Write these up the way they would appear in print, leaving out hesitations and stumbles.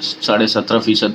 17.5%,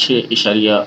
6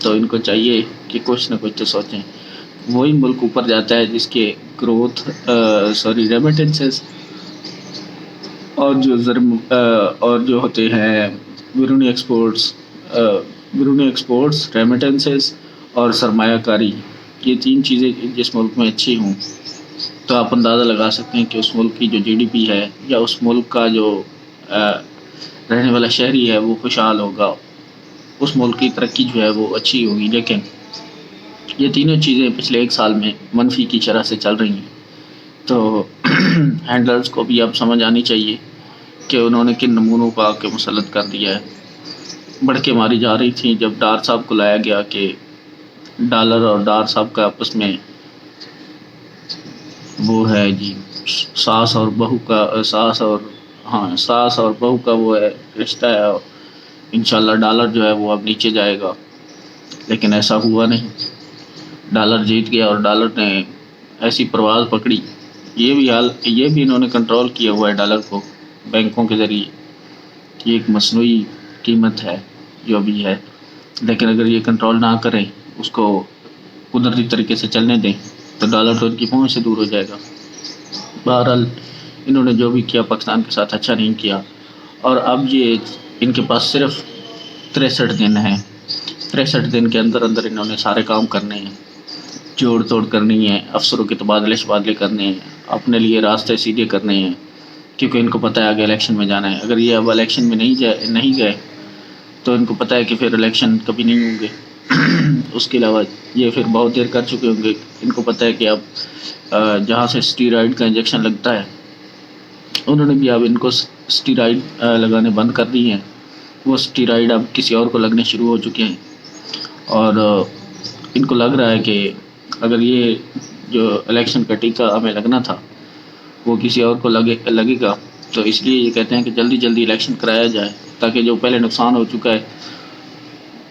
تو ان کو چاہیے کہ کچھ نہ کچھ تو سوچیں. وہی ملک اوپر جاتا ہے جس کے گروتھ ریمیٹنسز اور اور جو ہوتے ہیں بیرونی ایکسپورٹس ریمیٹنسز اور سرمایہ کاری، یہ 3 چیزیں جس ملک میں اچھی ہوں تو آپ اندازہ لگا سکتے ہیں کہ اس ملک کی جو جی ڈی پی ہے یا اس ملک کا جو رہنے والا شہری ہے وہ خوشحال ہوگا، اس ملک کی ترقی جو ہے وہ اچھی ہوگی. لیکن یہ تینوں چیزیں پچھلے 1 سال میں منفی کی شرح سے چل رہی ہیں. تو ہینڈلرز کو بھی اب سمجھ آنی چاہیے کہ انہوں نے کن نمونوں کو آ کے مسلط کر دیا ہے. بڑھکے ماری جا رہی تھیں جب ڈار صاحب کو لایا گیا کہ ڈالر اور ڈار صاحب کا آپس میں وہ ہے جی ساس اور بہو کا وہ ہے رشتہ ہے، اور انشاءاللہ ڈالر جو ہے وہ اب نیچے جائے گا. لیکن ایسا ہوا نہیں، ڈالر جیت گیا اور ڈالر نے ایسی پرواز پکڑی. یہ بھی انہوں نے کنٹرول کیا ہوا ہے ڈالر کو بینکوں کے ذریعے. یہ ایک مصنوعی قیمت ہے جو بھی ہے، لیکن اگر یہ کنٹرول نہ کریں، اس کو قدرتی طریقے سے چلنے دیں تو ڈالر تو ان کی پہنچ سے دور ہو جائے گا. بہرحال انہوں نے جو بھی کیا پاکستان کے ساتھ اچھا نہیں کیا، اور اب یہ ان کے پاس صرف 63 دن ہیں. 63 دن کے اندر انہوں نے سارے کام کرنے ہیں، جوڑ توڑ کرنی ہے، افسروں کے تبادلے شبادلے کرنے ہیں، اپنے لیے راستے سیدھے کرنے ہیں، کیونکہ ان کو پتہ ہے آگے الیکشن میں جانا ہے. اگر یہ اب الیکشن میں نہیں گئے تو ان کو پتہ ہے کہ پھر الیکشن کبھی نہیں ہوں گے. اس کے علاوہ یہ پھر بہت دیر کر چکے ہوں گے. ان کو پتہ ہے کہ اب جہاں سے اسٹیرائڈ کا انجیکشن لگتا ہے، انہوں نے بھی اب ان کو اسٹیرائڈ لگانے بند کر دی ہیں. وہ اسٹیرائڈ اب کسی اور کو لگنے شروع ہو چکے ہیں، اور ان کو لگ رہا ہے کہ اگر یہ جو الیکشن کا ٹیکہ ہمیں لگنا تھا وہ کسی اور کو لگے گا، تو اس لیے یہ کہتے ہیں کہ جلدی الیکشن کرایا جائے تاکہ جو پہلے نقصان ہو چکا ہے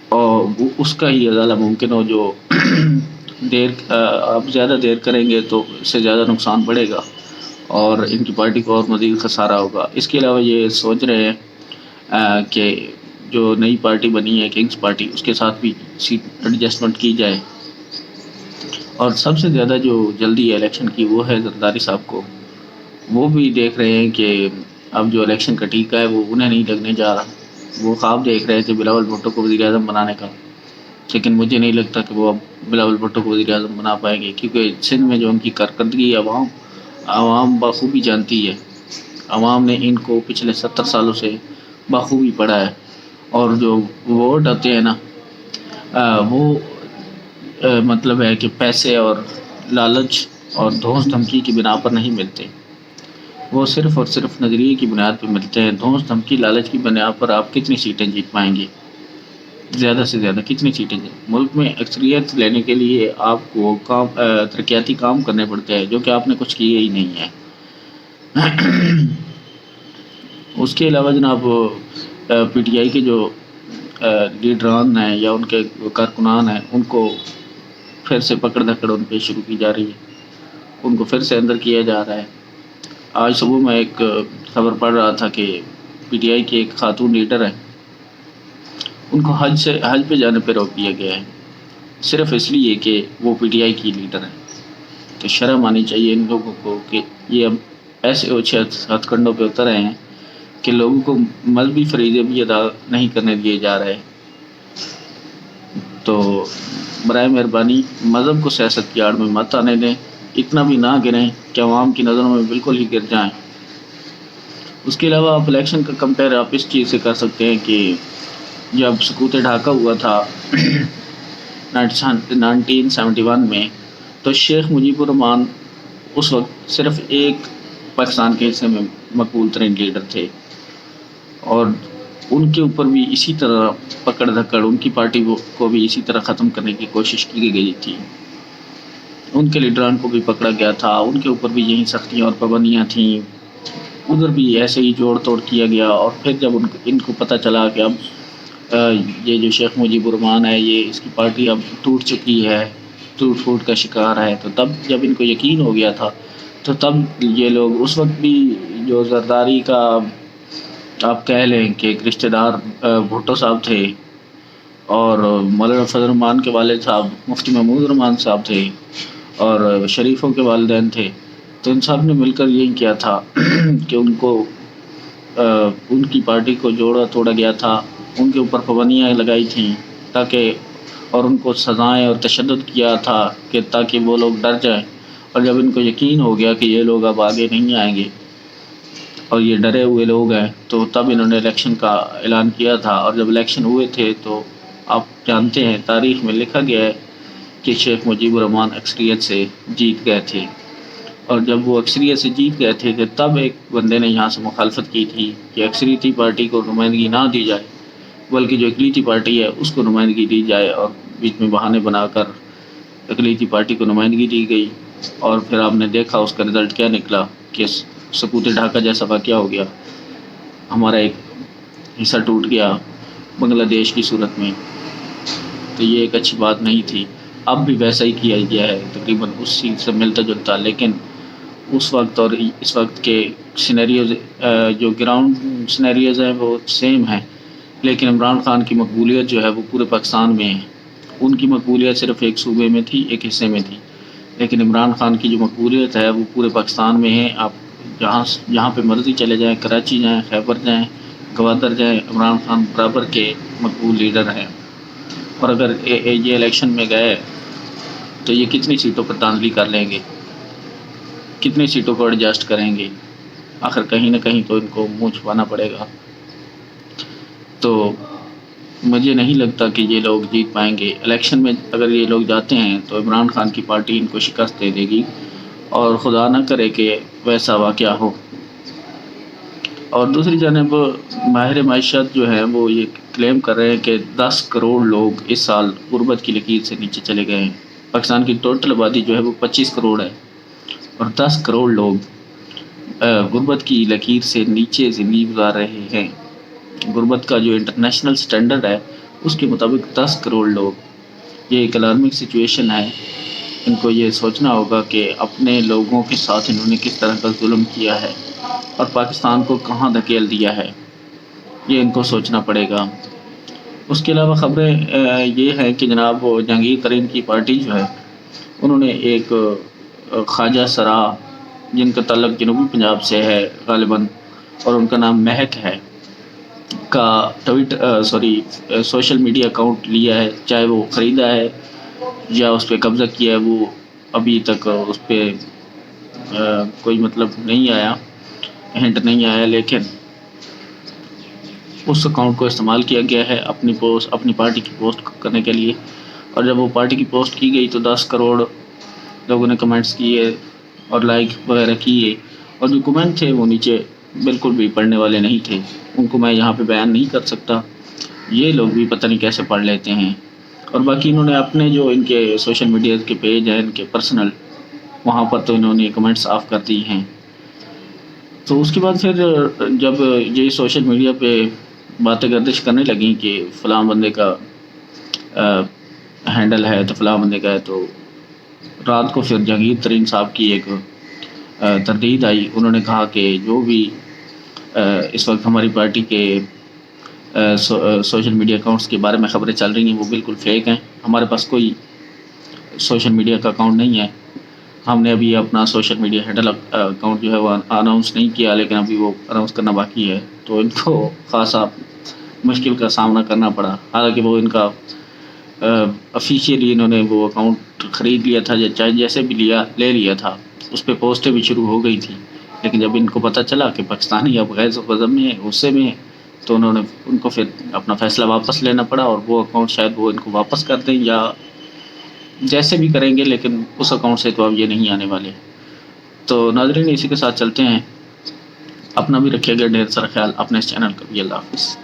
اور اس کا ہی ازالہ ممکن ہو. جو آپ زیادہ دیر کریں گے تو اس سے زیادہ نقصان بڑھے گا اور ان کی پارٹی کو اور مزید خسارہ ہوگا. اس کے علاوہ یہ سوچ رہے ہیں کہ جو نئی پارٹی بنی ہے کنگز پارٹی، اس کے ساتھ بھی سیٹ ایڈجسٹمنٹ کی جائے. اور سب سے زیادہ جو جلدی الیکشن کی وہ ہے زرداری صاحب کو. وہ بھی دیکھ رہے ہیں کہ اب جو الیکشن کا ٹیکہ ہے وہ انہیں نہیں لگنے جا رہا. وہ خواب دیکھ رہے تھے بلاول بھٹو کو وزیر اعظم بنانے کا، لیکن مجھے نہیں لگتا کہ وہ اب بلاول بھٹو کو وزیر اعظم بنا پائیں گے، کیونکہ سندھ میں جو ان کی کارکردگی عوام بخوبی جانتی ہے. عوام نے ان کو پچھلے 70 سالوں سے بخوبی پڑھا ہے، اور جو ووٹ آتے ہیں نا وہ مطلب ہے کہ پیسے اور لالچ اور دھونس دھمکی کی بنا پر نہیں ملتے. وہ صرف اور صرف نظریے کی بنیاد پر ملتے ہیں. دھونس دھمکی لالچ کی بنیاد پر آپ کتنی سیٹیں جیت پائیں گے؟ زیادہ سے زیادہ کتنی سیٹیں ملک میں اکثریت لینے کے لیے آپ کو ترقیاتی کام کرنے پڑتے ہیں، جو کہ آپ نے کچھ کیے ہی نہیں ہیں. اس کے علاوہ جناب پی ٹی آئی کے جو لیڈران ہیں یا ان کے کارکنان ہیں، ان کو پھر سے پکڑ دھکڑ ان پہ شروع کی جا رہی ہے، ان کو پھر سے اندر کیا جا رہا ہے. آج صبح میں ایک خبر پڑھ رہا تھا کہ پی ٹی آئی کی ایک خاتون لیڈر ہے، ان کو حج پہ جانے پہ روک دیا گیا ہے، صرف اس لیے کہ وہ پی ٹی آئی کی لیڈر ہے. تو شرم آنی چاہیے ان لوگوں کو کہ یہ اب ایسے اوچھے ہتھ کنڈوں پہ اتر رہے ہیں کہ لوگوں کو مذہبی فریضے بھی ادا نہیں کرنے دیے جا رہے. تو برائے مہربانی مذہب کو سیاست کی آڑ میں مت آنے دیں، اتنا بھی نہ گریں کہ عوام کی نظروں میں بالکل ہی گر جائیں. اس کے علاوہ آپ الیکشن کا کمپیئر آپ اس چیز سے کر سکتے ہیں کہ جب سقوط ڈھاکہ ہوا تھا 1971 میں، تو شیخ مجیب الرحمان اس وقت صرف ایک پاکستان کے حصے میں مقبول ترین لیڈر تھے، اور ان کے اوپر بھی اسی طرح پکڑ دھکڑ، ان کی پارٹی کو بھی اسی طرح ختم کرنے کی کوشش کی گئی تھی. ان کے لیڈران کو بھی پکڑا گیا تھا، ان کے اوپر بھی یہی سختیاں اور پابندیاں تھیں، ادھر بھی ایسے ہی جوڑ توڑ کیا گیا. اور پھر جب ان کو پتہ چلا کہ اب یہ جو شیخ مجیب الرحمان ہے یہ اس کی پارٹی اب ٹوٹ چکی ہے، ٹوٹ پھوٹ کا شکار ہے، تو تب جب ان کو یقین ہو گیا تھا تو تب یہ لوگ اس وقت بھی جو زرداری کا آپ کہہ لیں کہ ایک رشتہ دار بھٹو صاحب تھے، اور مولانا فضل الرحمان کے والد صاحب مفتی محمود الرحمان صاحب تھے اور شریفوں کے والدین تھے، تو ان سب نے مل کر یہی کیا تھا کہ ان کو ان کی پارٹی کو جوڑا توڑا گیا تھا، ان کے اوپر پابندیاں لگائی تھیں تاکہ، اور ان کو سزائیں اور تشدد کیا تھا کہ تاکہ وہ لوگ ڈر جائیں، اور جب ان کو یقین ہو گیا کہ یہ لوگ اب آگے نہیں آئیں گے اور یہ ڈرے ہوئے لوگ ہیں، تو تب انہوں نے الیکشن کا اعلان کیا تھا۔ اور جب الیکشن ہوئے تھے تو آپ جانتے ہیں تاریخ میں لکھا گیا ہے کہ شیخ مجیب الرحمان اکثریت سے جیت گئے تھے، اور جب وہ اکثریت سے جیت گئے تھے کہ تب ایک بندے نے یہاں سے مخالفت کی تھی کہ اکثریتی پارٹی کو نمائندگی نہ دی جائے، بلکہ جو اقلیتی پارٹی ہے اس کو نمائندگی دی جائے، اور بیچ میں بہانے بنا کر اقلیتی پارٹی کو نمائندگی دی گئی، اور پھر آپ نے دیکھا اس کا رزلٹ کیا نکلا کہ سقوط ڈھاکہ جیسا واقعہ ہو گیا، ہمارا ایک حصہ ٹوٹ گیا بنگلہ دیش کی صورت میں۔ تو یہ ایک اچھی بات نہیں تھی۔ اب بھی ویسا ہی کیا گیا ہے، تقریباً اسی سے ملتا جلتا، لیکن اس وقت اور اس وقت کے سینیریوز، جو گراؤنڈ سینیریوز ہیں وہ سیم ہیں، لیکن عمران خان کی مقبولیت جو ہے وہ پورے پاکستان میں ہے۔ ان کی مقبولیت صرف ایک صوبے میں تھی، ایک حصے میں تھی، لیکن عمران خان کی جو مقبولیت ہے وہ پورے پاکستان میں ہے۔ آپ جہاں پہ مرضی چلے جائیں، کراچی جائیں، خیبر جائیں، گوادر جائیں، عمران خان برابر کے مقبول لیڈر ہیں۔ اور اگر یہ الیکشن میں گئے تو یہ کتنی سیٹوں پر دھاندلی کر لیں گے، کتنی سیٹوں کو ایڈجسٹ کریں گے، آخر کہیں نہ کہیں تو ان کو منہ چھپانا پڑے گا۔ تو مجھے نہیں لگتا کہ یہ لوگ جیت پائیں گے الیکشن میں۔ اگر یہ لوگ جاتے ہیں تو عمران خان کی پارٹی ان کو شکست دے دے گی، اور خدا نہ کرے کہ ویسا واقعہ ہو۔ اور دوسری جانب ماہر معیشت جو ہے وہ یہ کلیم کر رہے ہیں کہ 10 کروڑ لوگ اس سال غربت کی لکیر سے نیچے چلے گئے ہیں۔ پاکستان کی ٹوٹل آبادی جو ہے وہ 25 کروڑ ہے، اور 10 کروڑ لوگ غربت کی لکیر سے نیچے زندگی گزار رہے ہیں۔ غربت کا جو انٹرنیشنل سٹینڈرڈ ہے اس کے مطابق 10 کروڑ لوگ، یہ ایک الارمنگ سچویشن ہے۔ ان کو یہ سوچنا ہوگا کہ اپنے لوگوں کے ساتھ انہوں نے کس طرح کا ظلم کیا ہے اور پاکستان کو کہاں دھکیل دیا ہے، یہ ان کو سوچنا پڑے گا۔ اس کے علاوہ خبریں یہ ہیں کہ جناب جہانگیر ترین کی پارٹی جو ہے انہوں نے ایک خواجہ سرا، جن کا تعلق جنوبی پنجاب سے ہے غالباً، اور ان کا نام مہک ہے، کا سوشل میڈیا اکاؤنٹ لیا ہے، چاہے وہ خریدا ہے یا اس پہ قبضہ کیا ہے، وہ ابھی تک اس پہ کوئی مطلب نہیں آیا، ہنٹ نہیں آیا، لیکن اس اکاؤنٹ کو استعمال کیا گیا ہے اپنی پارٹی کی پوسٹ کرنے کے لیے۔ اور جب وہ پارٹی کی پوسٹ کی گئی تو 10 کروڑ لوگوں نے کمنٹس کیے اور لائک وغیرہ کیے، اور جو کمنٹ تھے وہ نیچے بالکل بھی پڑھنے والے نہیں تھے، ان کو میں یہاں پہ بیان نہیں کر سکتا، یہ لوگ بھی پتہ نہیں کیسے پڑھ لیتے ہیں۔ اور باقی انہوں نے اپنے جو ان کے سوشل میڈیا کے پیج ہیں ان کے پرسنل، وہاں پر تو انہوں نے کمنٹس آف کر دی ہیں۔ تو اس کے بعد پھر جب یہ سوشل میڈیا پہ باتیں گردش کرنے لگیں کہ فلاں بندے کا ہینڈل ہے تو فلاں بندے کا ہے، تو رات کو پھر جہانگیر ترین صاحب کی ایک تردید آئی۔ انہوں نے کہا کہ جو بھی اس وقت ہماری پارٹی کے سوشل میڈیا اکاؤنٹس کے بارے میں خبریں چل رہی ہیں وہ بالکل فیک ہیں، ہمارے پاس کوئی سوشل میڈیا کا اکاؤنٹ نہیں ہے، ہم نے ابھی اپنا سوشل میڈیا ہینڈل اکاؤنٹ جو ہے وہ اناؤنس نہیں کیا، لیکن ابھی وہ اناؤنس کرنا باقی ہے۔ تو ان کو خاصا مشکل کا سامنا کرنا پڑا، حالانکہ وہ ان کا افیشیلی انہوں نے وہ اکاؤنٹ خرید لیا تھا، چاہے جیسے بھی لے لیا تھا، اس پہ پوسٹیں بھی شروع ہو گئی تھی، لیکن جب ان کو پتہ چلا کہ پاکستانی اب غیر غضب میں ہے، غصے میں ہے، تو ان کو پھر اپنا فیصلہ واپس لینا پڑا، اور وہ اکاؤنٹ شاید وہ ان کو واپس کر دیں یا جیسے بھی کریں گے، لیکن اس اکاؤنٹ سے تو اب یہ نہیں آنے والے۔ تو ناظرین اسی کے ساتھ چلتے ہیں، اپنا بھی رکھیے گا ڈھیر سارا خیال، اپنے اس چینل کا بھی۔ اللہ حافظ۔